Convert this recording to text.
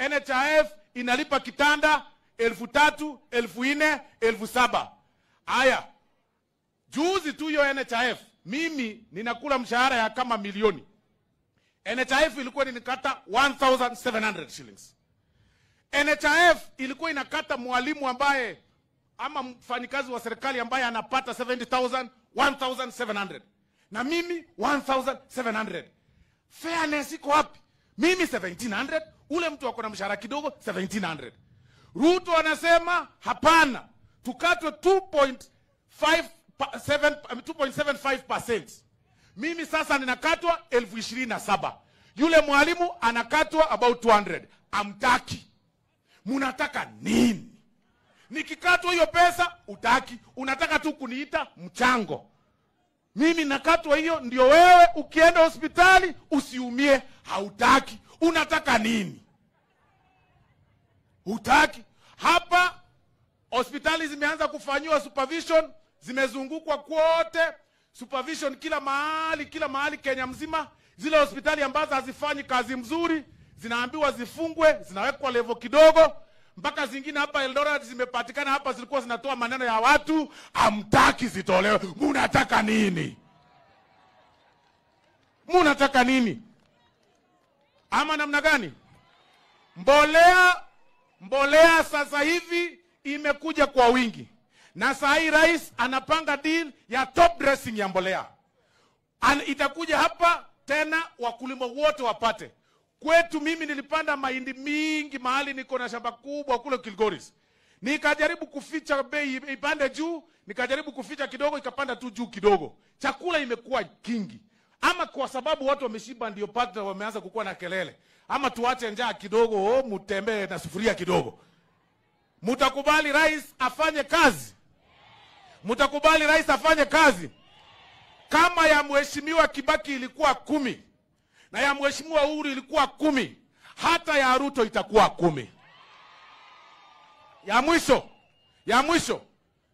NHIF inalipa kitanda 3,000, 4,000, 7,000. Aya, juzi tu hiyo NHIF, mimi ninakula mshahara ya kama milioni. NHIF ilikuwa inikata 1,700 shillings. NHIF ilikuwa inakata mwalimu ambaye ama mfanyikazi wa serikali ambaye anapata 70,000, 1,700. Na mimi 1,700. Fairness iko wapi? Mimi 1,700, ule mtu wako na mshahara kidogo 1,700. Ruto anasema hapana, tukatwe 2.75%. Mimi sasa ninakatwa 27,000. Yule mwalimu anakatwa about 200. Amtaki. Munataka nini? Nikikatwa hiyo pesa utaki, unataka tu kuniita mchango. Mimi nakatwa hiyo ndio wewe ukienda hospitali usiumie, hautaki. Unataka nini? Utaki. Hapa hospitali zimeanza kufanywa supervision, zimezungukwa kwote, supervision kila mahali Kenya mzima. Zile hospitali ambazo hazifanyi kazi mzuri zinaambiwa zifungwe, zinawekwa level kidogo. Mpaka zingine hapa Eldoret zimepatikana hapa zilikuwa zinatoa maneno ya watu, amtaki zitolewe. Munataka nini? Munataka nini? Ama namna gani? Mbolea sasa hivi imekuja kwa wingi. Na saa hii rais anapanga deal ya top dressing ya mbolea. Itakuja hapa tena wakulima wote wapate. Kwetu mimi nilipanda mahindi mingi mahali niko na shamba kubwa kule Kilgoris. Nikajaribu kuficha bei ipande juu, nikajaribu kuficha kidogo ikapanda tu juu kidogo. Chakula imekuwa kingi. Ama kwa sababu watu wameshiba ndio pata wameanza kukua na kelele. Ama tuache njaa kidogo, mutembee na sufuria kidogo. Mutakubali rais afanye kazi? Mutakubali rais afanye kazi? Kama ya mheshimiwa Kibaki ilikuwa 10 na ya mheshimiwa Uhuru ilikuwa 10, hata ya Ruto itakuwa 10. Ya mwisho